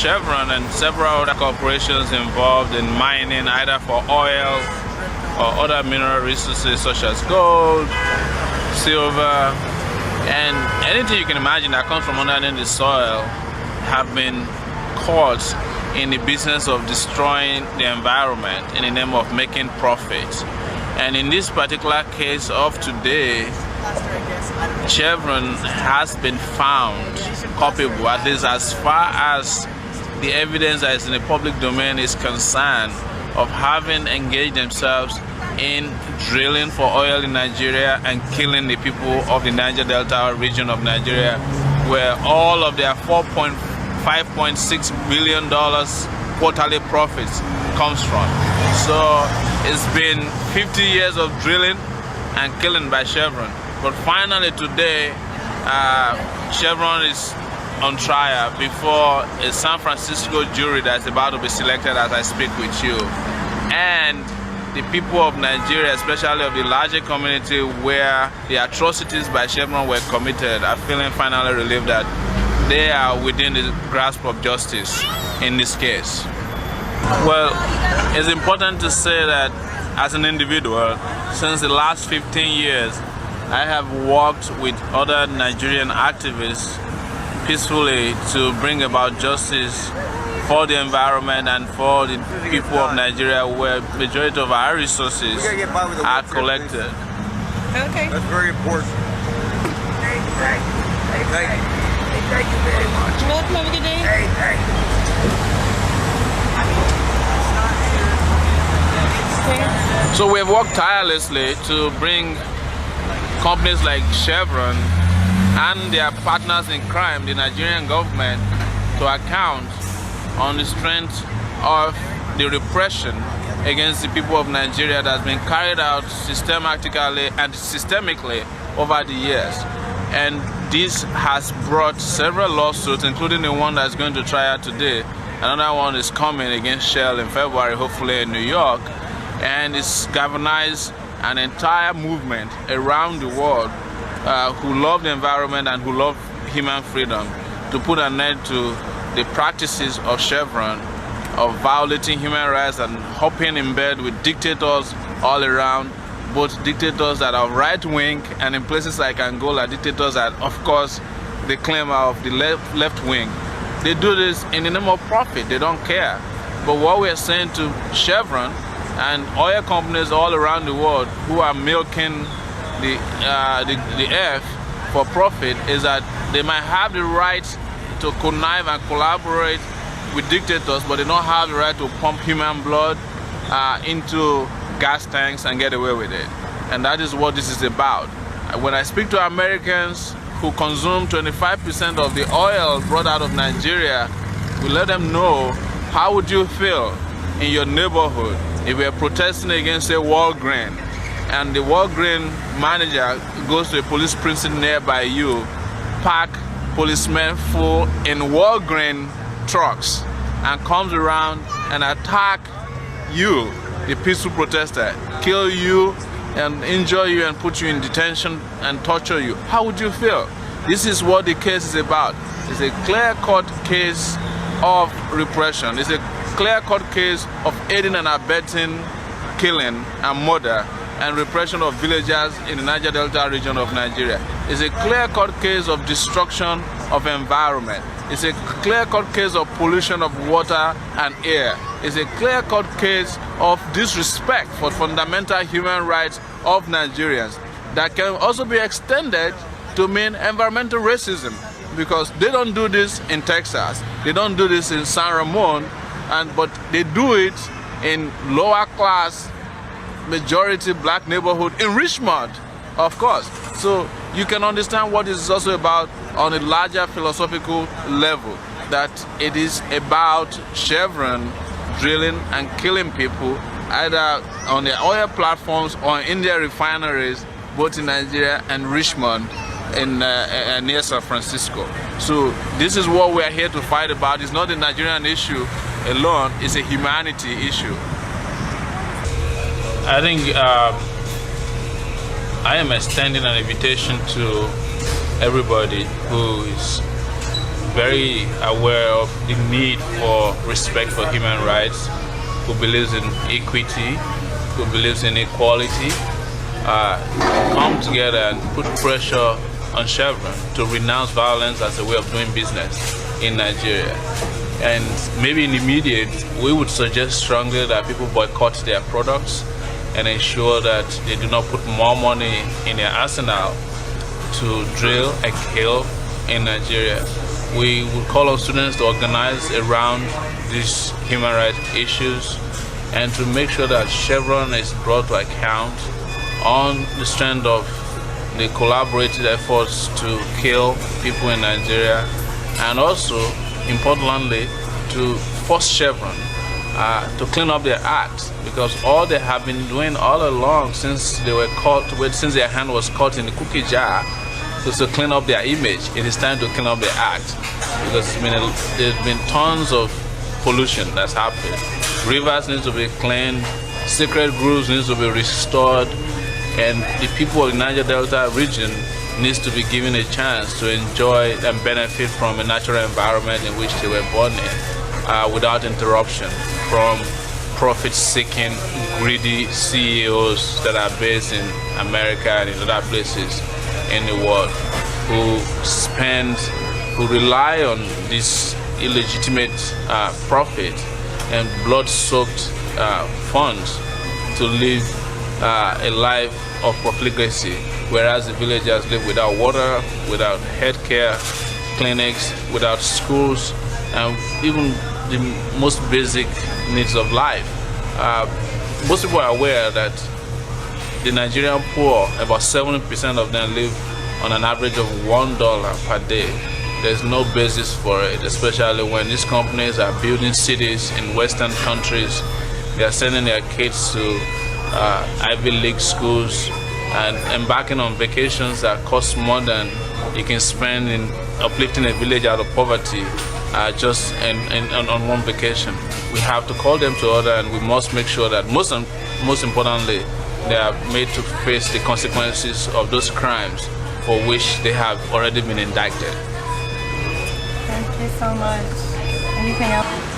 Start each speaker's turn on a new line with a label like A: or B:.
A: Chevron and several other corporations involved in mining either for oil or other mineral resources such as gold, silver, and anything you can imagine that comes from underneath the soil have been caught in the business of destroying the environment in the name of making profit. And in this particular case of today, Chevron has been found culpable, at least as far as the evidence that is in the public domain is concerned, of having engaged themselves in drilling for oil in Nigeria and killing the people of the Niger Delta region of Nigeria, where all of their $5.6 billion quarterly profits comes from. So it's been 50 years of drilling and killing by Chevron. But finally today, Chevron is on trial before a San Francisco jury that's about to be selected as I speak with you. And the people of Nigeria, especially of the larger community where the atrocities by Chevron were committed, are feeling finally relieved that they are within the grasp of justice in this case. Well, it's important to say that as an individual, since the last 15 years, I have worked with other Nigerian activists peacefully to bring about justice for the environment and for the people of Nigeria, where majority of our resources are collected.
B: Okay.
C: That's very important. Thank you very much.
B: You're welcome. Have a good day.
A: So we have worked tirelessly to bring companies like Chevron and their partners in crime, the Nigerian government, to account on the strength of the repression against the people of Nigeria that's been carried out systematically and systemically over the years. And this has brought several lawsuits, including the one that's going to trial today. Another one is coming against Shell in February, hopefully in New York. And it's galvanized an entire movement around the world who love the environment and who love human freedom, to put an end to the practices of Chevron of violating human rights and hopping in bed with dictators all around, both dictators that are right-wing and in places like Angola, dictators that, of course, they claim are of the left wing. They do this in the name of profit. They don't care. But what we're saying to Chevron and oil companies all around the world who are milking the earth for profit is that they might have the right to connive and collaborate with dictators, but they don't have the right to pump human blood into gas tanks and get away with it. And that is what this is about. When I speak to Americans who consume 25% of the oil brought out of Nigeria, we let them know, how would you feel in your neighborhood if we are protesting against a Walgreens and the Walgreens manager goes to a police precinct nearby you, park policemen full in Walgreens trucks, and comes around and attack you, the peaceful protester, kill you and injure you and put you in detention and torture you? How would you feel? This is what the case is about. It's a clear-cut case of repression. It's a clear-cut case of aiding and abetting killing and murder and repression of villagers in the Niger Delta region of Nigeria. It's a clear-cut case of destruction of environment. It's a clear-cut case of pollution of water and air. It's a clear-cut case of disrespect for fundamental human rights of Nigerians that can also be extended to mean environmental racism, because they don't do this in Texas, they don't do this in San Ramon, but they do it in lower class, majority black neighborhood in Richmond, of course. So you can understand what this is also about on a larger philosophical level, that it is about Chevron drilling and killing people either on their oil platforms or in their refineries, both in Nigeria and Richmond in near San Francisco. So this is what we are here to fight about. It's not a Nigerian issue alone, it's a humanity issue. I think I am extending an invitation to everybody who is very aware of the need for respect for human rights, who believes in equity, who believes in equality, come together and put pressure on Chevron to renounce violence as a way of doing business in Nigeria. And maybe in the immediate, we would suggest strongly that people boycott their products and ensure that they do not put more money in their arsenal to drill and kill in Nigeria. We would call on students to organize around these human rights issues and to make sure that Chevron is brought to account on the strength of the collaborated efforts to kill people in Nigeria, and also, importantly, to force Chevron to clean up their act, because all they have been doing all along since they were caught, since their hand was caught in the cookie jar, was to clean up their image. It is time to clean up their act, because there's been tons of pollution that's happened. Rivers need to be cleaned, sacred groves need to be restored, and the people of the Niger Delta region needs to be given a chance to enjoy and benefit from a natural environment in which they were born in, without interruption from profit-seeking, greedy CEOs that are based in America and in other places in the world, who rely on this illegitimate profit and blood-soaked funds to live a life of profligacy, whereas the villagers live without water, without healthcare clinics, without schools, and even the most basic needs of life. Most people are aware that the Nigerian poor, about 70% of them live on an average of $1 per day. There's no basis for it, especially when these companies are building cities in Western countries. They are sending their kids to Ivy League schools and embarking on vacations that cost more than you can spend in uplifting a village out of poverty just on one vacation. We have to call them to order, and we must make sure that most importantly, they are made to face the consequences of those crimes for which they have already been indicted.
B: Thank you so much. Anything else?